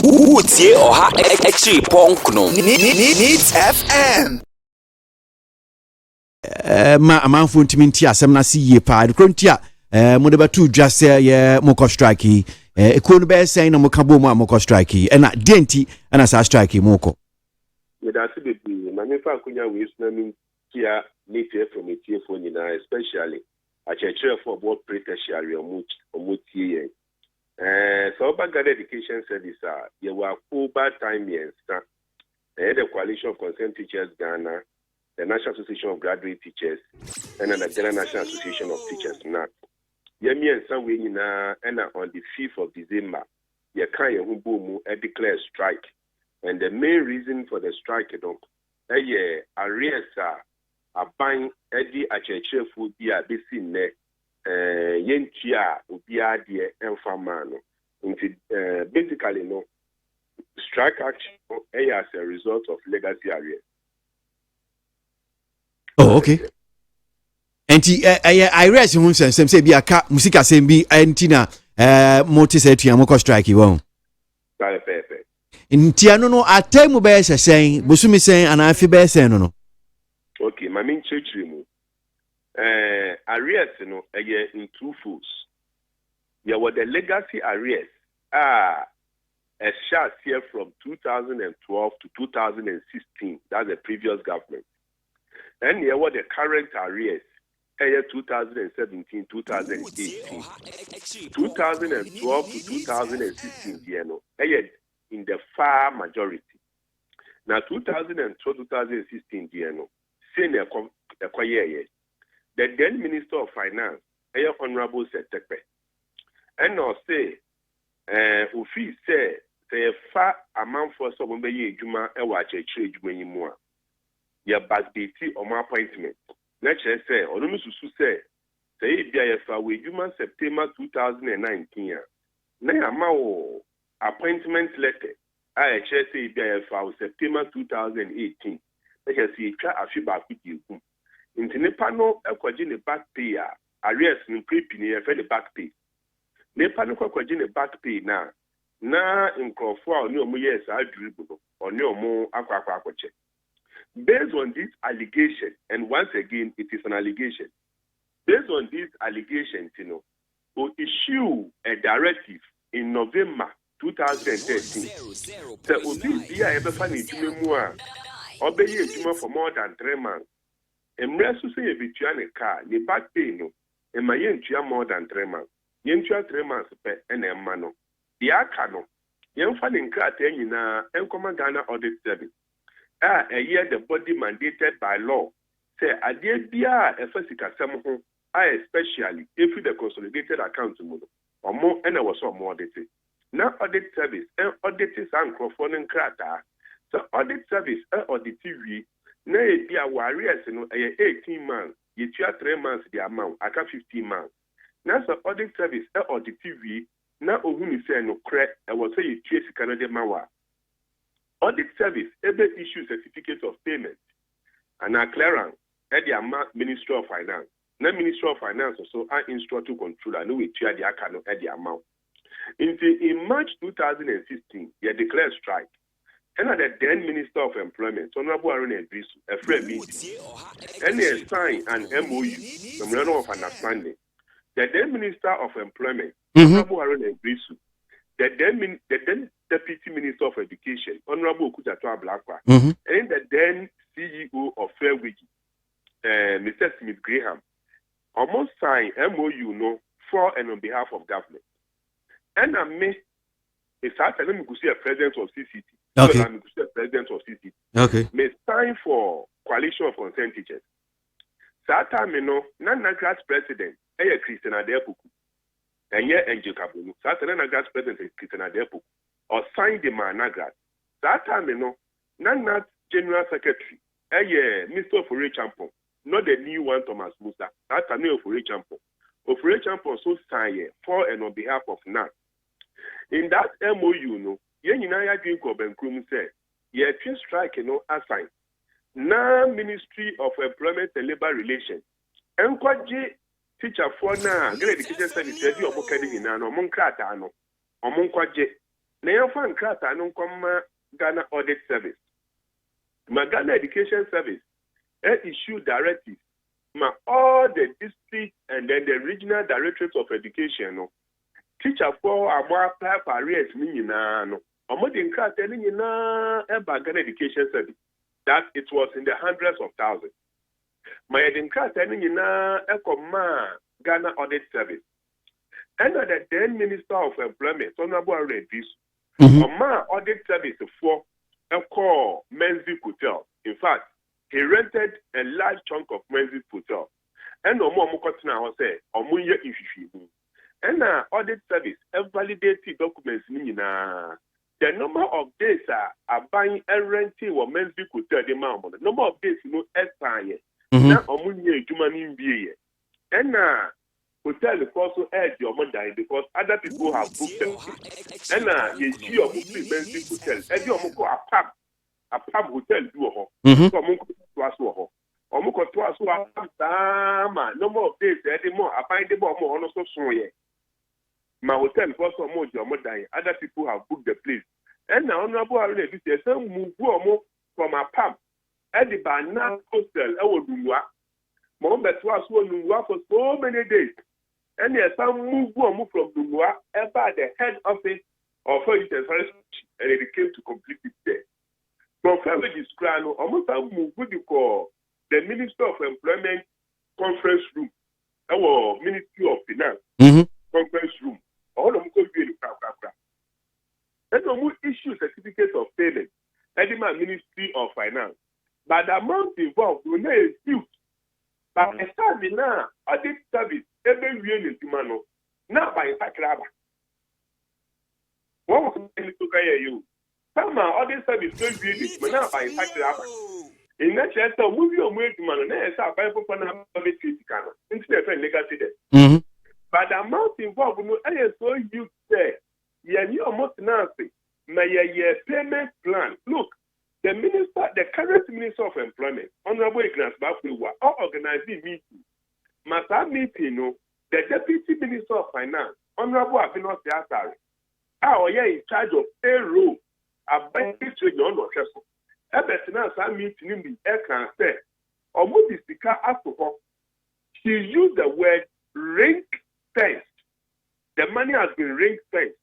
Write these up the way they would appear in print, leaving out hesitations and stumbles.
Utie oha echi ponkno. Needs FM. Ma amanfo ntimi nti asem na se yie pa krontia mo de batu dwase ye moko strike ekuo no be sen na mo ka bo mu amoko strike na denti na sa strike moko me da se bebi ma me fa akunya we suna mi tia native from etie for nyina especially a church for board pre-tertiary omutie so bagada education service ye wa ko bad time yen sta the coalition of concerned teachers Ghana, the National Association of Graduate Teachers, and the Ghana National Association of Teachers, NAT. Yemi and some way and on the 5th of December, Yakaya Humbumu declared strike. And the main reason for the strike, arrears a buying Eddie Acheche food beer, this in Yentia, Ubia, dear, and Famano. Basically, no strike action as a result of legacy arrears. Oh, okay. Enti I rest him sem say bi aka musika sem bi antina multi set amoko strike won. Pepe. Enti anu no atemu be sesen bosumi sen ana afi be sen no. Okay, my main church mu. Arrears no in two folds. There were the legacy arrears a shot here from 2012 to 2016. That's the previous government. And here were the current arrears, 2017, 2018, 2012 to 2016, in the far majority. Now, 2012 to 2016, senior the then Minister of Finance, Honorable Setepe, and now say, Ufi say far amount for some of the Juma, and watch a trade when you more. Your backbeating on my appointment. Let's say, or no, say BIFA with human September 2019. Now, appointment letter. I say BIFA September 2018. Let's see, try a few back with you. In the Nepano, a quadrine back pay, arrears in pre-penny, the back pay. Nepano quadrine back pay now. Now, in Crawford, no more years, I dribble, or no more aqua check. Based on this allegation, and once again, it is an allegation. Based on these allegations, will issue a directive in November 2013. The OBBI ever funny Jumua, obey Juma for more than 3 months. And Resu say between a car, the back pay no, and my yentia more than 3 months. Yentia 3 months per and a mano. The Akano, Yen Fanning Cat, and Command Ghana Audit Service. A year the body mandated by law. Say, I did be a physical somehow, especially if the consolidated account or more, and I was so more audited. Now, audit service and audited and crowdfunding crata. So, audit service and audit TV, nay, be a warriors in 18 months, you 3 months the amount, I can 15 months. Now, so audit service and audit TV, now, Ohuni say no crack, I will say you chase Canada Mawa. Audit service ever issue certificate of payment and a clearance at the Ministry of Finance. The Ministry of Finance also are instructor controller no we share the account at the amount. In March 2016, they declared strike. And the then Minister of Employment, Honorable Aaron Edrisu, a friend meeting, and they signed an MOU, Memorandum of Understanding. The then Minister of Employment, Honorable Aaron Edrisu, the then Deputy Minister of Education, Honorable Okujato Ablakwa, and the then CEO of Fairwigi, Mr. Smith Graham, almost signed MOU for and on behalf of government. And I may, it's after let me go see a president of CCT. Okay. Let me go see a president of CCT. Okay. May sign for coalition of concerned teachers. Sata Nana Grass president, Christian Adepuku, and yet Angel Kabunu. Sata Nana Grass president is Christian Adepuku. Or sign the Managrat. That time, Nana General Secretary, Mr. Ofure Champon, not the new one, Thomas Musa. That time, Ofure Champon. Ofure Champon so signed for and on behalf of NAT. In that MOU, Yenina Dinko Benkrum said, ye strike, assigned. Now, Ministry of Employment and Labor Relations, and teacher for now, great education service, you are in an Omonkrata, Omonkwaje. na yɛmfa nkrataa no nkɔma Ghana Audit Service. Ma Ghana Education Service issue directives ma all the district and then the regional directorates of education no teacher for amo apply for arrears ni nyinaa no omo de nkrataa ni nyinaa eba Ghana Education Service that it was in the hundreds of thousands. Ma yɛ de nkrataa ni nyinaa ekɔma Ghana Audit Service. And the then Minister of Employment, Honorable Redis, Oma Audit Service for a call Menzies Hotel. In fact, he rented a large chunk of Menzies Hotel. And no more Mokotina was say, Omuya Ififi. And Audit Service validated documents. The number of days are buying and renting or Menzies Hotel. The number of days no expire. Now Omuya Jumani Bie. And hotel also edge your money because other people have booked them. And you see your Menzies Hotel. And you a pub hotel do a home. So Munko to us or Omuko to us number of days anymore. I find the more on also so ye. My hotel also more your money. Other people have booked the place. And now honorable already say some move from a pub at the Banana Hostel. I will do what. Mom that was one for so many days. And there's some move from Lumua about the head office of Foreign Affairs, and it came to complete it there. From February, almost a move what you call the Minister of Employment Conference Room, our Ministry of Finance Conference Room. All of them could be in the and no issue certificates of payment, and the Ministry of Finance. But the amount involved will not be huge. But the time now, Audit Service, every year in Timano, now by Sakraba. What was the you? Some Audit Service don't really, but now by Sakraba. In that chapter, movie on way to Manonese, I buy for public critical, instead of negative. But the amount involved, no, I saw you say, you almost nothing. May a payment plan. Look. The current Minister of Employment, Honorable Ignas Bafuwa, are organizing meeting. Masa meeting, the Deputy Minister of Finance, Honorable Abinos Yatari, are in charge of payroll, a bank to your location. Ebetina Sam meeting in the air transfer, or Mudistika Asoko. She used the word ring fenced. The money has been ring fenced.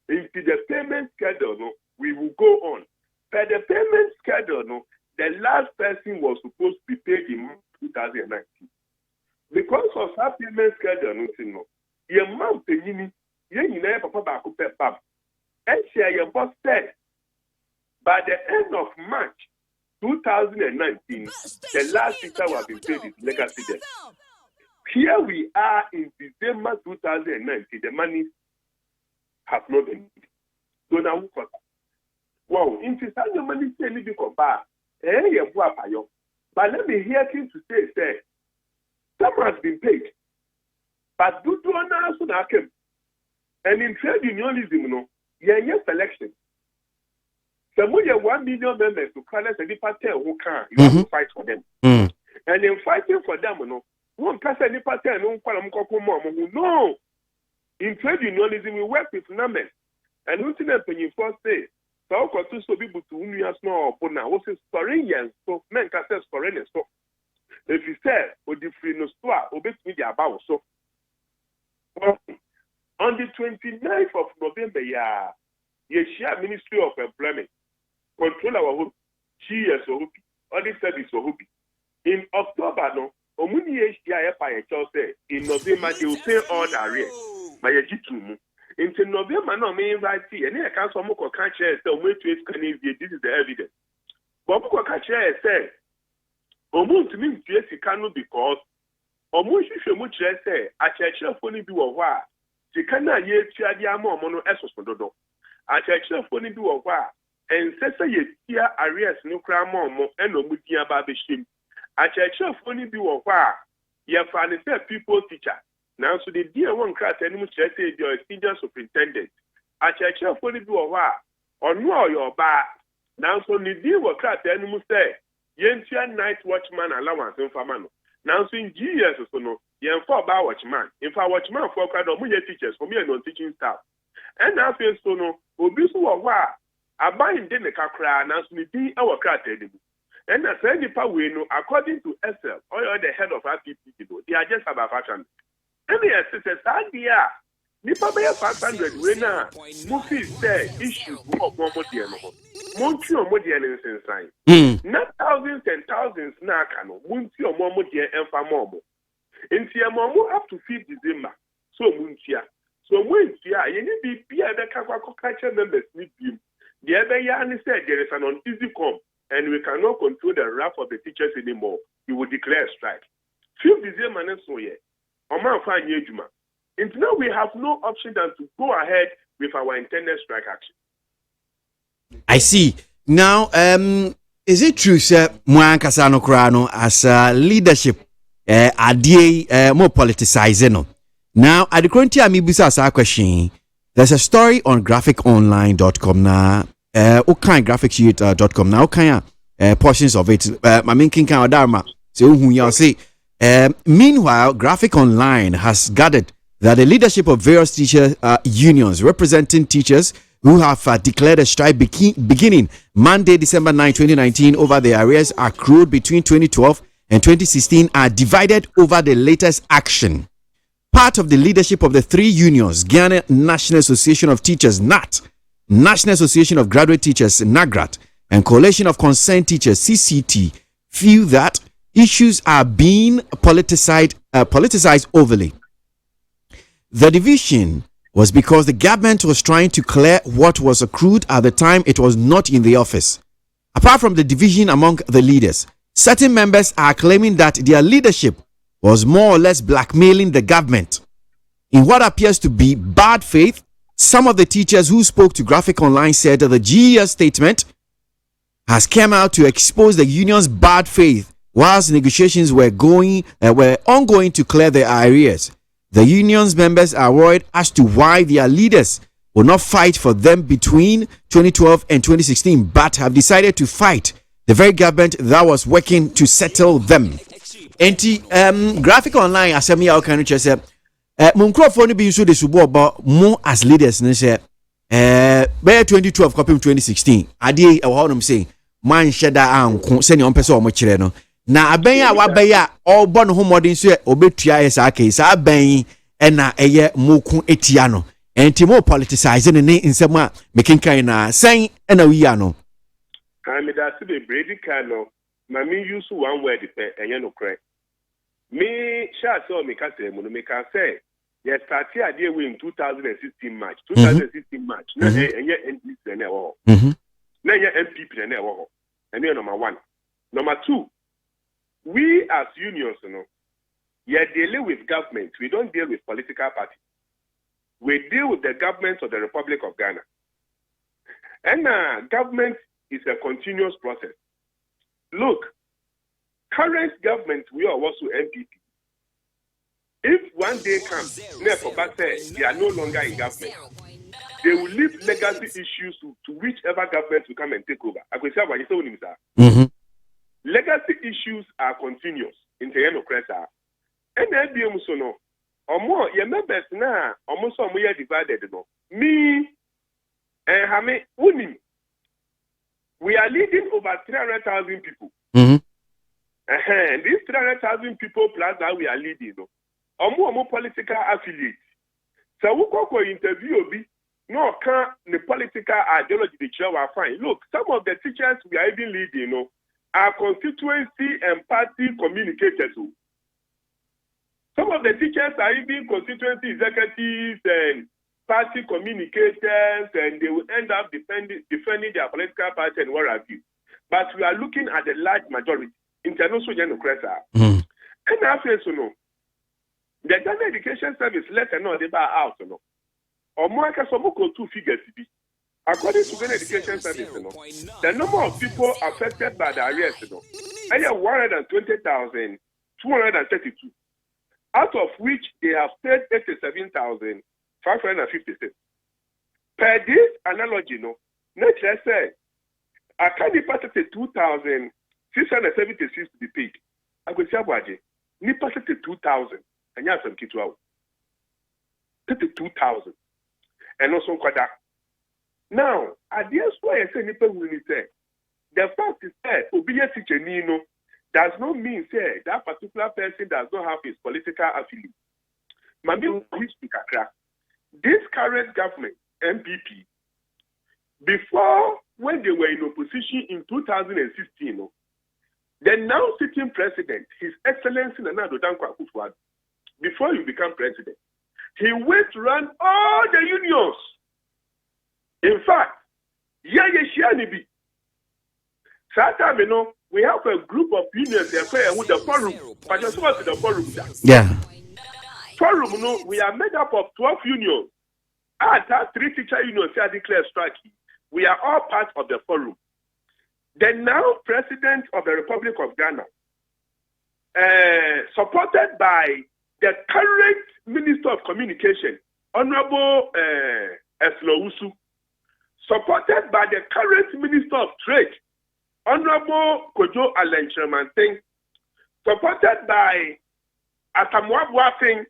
Into the payment schedule, we will go on. But the payment schedule, the last person was supposed to be paid in March 2019. Because of that payment schedule, your mom penny, you never papa back up. And share your boss said, by the end of March 2019, the last teacher will be paid his legacy debt. Here we are in December 2019, the money has not been paid. So now, wow, in the money say need to come back. But let me hear him to say, some has been paid. But do to also now came. And in trade unionism, you selection. Some way 1 million members to collect any party who can you have to fight for them. And in fighting for them, one person any party no no. In trade unionism, we work with numbers. And who think that when you first say so to be able to win your snow or now, what's storing yes, so men can say storing so. If you say, or the free no store, obey me about so. On the 29th of November, Yeshia Ministry of Employment, control our hope, GS or hope, audit service or hope. In October, no, Omuni Yeshia say in November they will pay all the arrears by a G2. Into November, no, me invite you, and I can't so much catch it, so wait to this is the evidence. But Moko catch it, say, Omun to me, yes, it cannot because Omun should much say, I shall only do a while. She cannot yet share the amount mono esosodo. I shall only do a while. And say, yes, arrears no cram more and no mutia babishim. I shall only do a while. You find a people teacher. Now, so the dear one crash and much say your senior superintendent. I shall only do a while. Or no, your back. Now, so the dear one crash and must say, Yentia night watchman allowance in Famano. Now, so in GS or so no, yen 4 bar watchman. If I watchman for crowd of teachers for me and non teaching staff. And now, so no, obi so wɔ hɔ a aban de ne kakra nanso ne din wɔ krataa ne mu ɛna saa nipa wei no according to SL or the head of RPP no they are just about 500 ɛna yɛsɛ sɛ saa deɛ a nipa bɛyɛ 500 wei no a mofi sɛ issues wɔ ɔmo deɛ no ho montu ɔmo deɛ no nsensan na thousands and thousands na aka no montu ɔmo deɛ ɛmfa ma ɔmo nti ɔmo up to 5th December so montua so montua yɛne biribi a ɛbɛka kɔ members ni bim deɛ ɛbɛyɛ ne sɛ there is an uneasy come and we cannot control the wrath of the teachers anymore. You will declare a strike. 5th December next year, and now we have no option than to go ahead with our intended strike action. I see. Now, is it true, sir, Mwan Kasano Krano, as leadership, more politicizing? Now, at the current time, Mibisa question, there's a story on graphiconline.com now. graphicsheet.com now kind portions of it I mean king kan odarma so who you say meanwhile Graphic Online has gathered that the leadership of various teacher unions representing teachers who have declared a strike beginning Monday December 9 2019 over the arrears accrued between 2012 and 2016 are divided over the latest action. Part of the leadership of the three unions, Ghana National Association of Teachers NAT, National Association of Graduate Teachers, NAGRAT, and Coalition of Concerned Teachers, CCT, feel that issues are being politicized overly. The division was because the government was trying to clear what was accrued at the time it was not in the office. Apart from the division among the leaders, certain members are claiming that their leadership was more or less blackmailing the government. In what appears to be bad faith, some of the teachers who spoke to Graphic Online said that the GES statement has come out to expose the union's bad faith whilst negotiations were ongoing to clear their arrears. The union's members are worried as to why their leaders will not fight for them between 2012 and 2016, but have decided to fight the very government that was working to settle them. Graphic Online asemi ya okanu chese Munkrofo ni bi nso de subo oba mo as leaders ne say by 2012 copy 2016 ade e wo honom say man sheda anko se ne on pese o mo kire no na aben a waben a obo no ho modern so obetua ye sa kai sa aben e na eye moku etia no enti mo politicize ne nsem a mekenkan na sen e na wi ano me da se be brady kan no ma me use one word pe enye no correct me sha so me ka say mo no me ka say yes started idea we in 2016 March na enye NDC na wo na enye MPP na wo ene number 1 number 2 we as unions we deal with government, we don't deal with political parties. We deal with the government of the Republic of Ghana. And government is a continuous process. Look, current government, we are also MPP. If one day comes, they are no longer in government, they will leave legacy issues to whichever government will come and take over. Legacy issues are continuous in the democracy. And then so no, or more, your members now, almost some way divided. No, me and Hame Unim, we are leading over 300,000 people. And these 300,000 people plus that we are leading, or more political affiliates. So we go interview be no can the political ideology the chair will find. Look, some of the teachers we are even leading, are constituency and party communicators. Some of the teachers are even constituency executives and party communicators, and they will end up defending their political party and what have you. But we are looking at the large majority, international democracy. And after the Ghana Education Service let them know they buy out. Or more than some 2 figures. According to Ghana Education Service, the number of people affected by the arrest is 120,232. Out of which they have paid 87,556. Per this analogy, let's say, I can't pass 2,676 to be paid. I could say, ni pass 2,000, and you have some kids out. 2,000. And also, Now, at the end, why I say nipa will say the fact is that obedience to does not mean say that particular person does not have his political affiliate. This current government, MPP, before when they were in opposition in 2016, the now sitting president, His Excellency Nana Addo Dankwa Akufo-Addo, before he became president, he went to run all the unions. In fact, we have a group of unions with the forum. But just what is the forum? Yeah. Forum, we are made up of 12 unions. That 3 teacher unions are declared strike. We are all part of the forum. The now president of the Republic of Ghana, supported by the current Minister of Communication, Honorable Eslo-Usu, supported by the current Minister of Trade, Honorable Kojo Alenchremanteng, supported by Asamoah Boateng,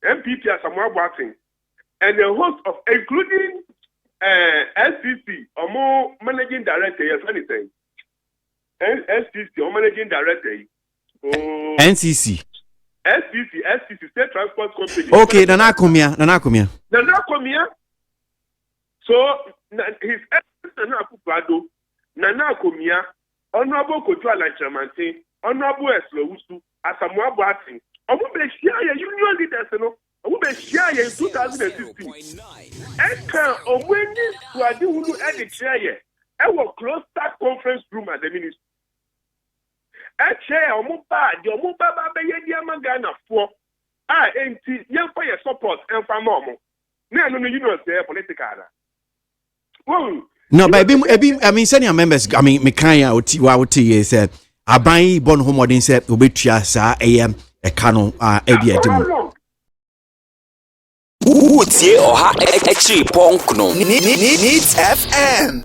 MPP Asamoah Boateng, and a host of, including SCC, or managing director, yes, anything. SCC, or managing director. NCC. SCC, State Transport Company. Okay, Nana Komia. So, His Excellency Nana Akufo-Addo, Nana Komia, Honorable Kojo Alenchremanteng, Honorable Eslo-Usu, Asamoah Boateng, union leaders, in 2016. Our closed conference room at the ministry. Support and no, but I mean, senior members, I mean, Mikaya, Oti, said, Abai Bon Homodin said, Ubitia, Sa, AM, a canon, Eddie. What's your Extra Punk no? Needs FM.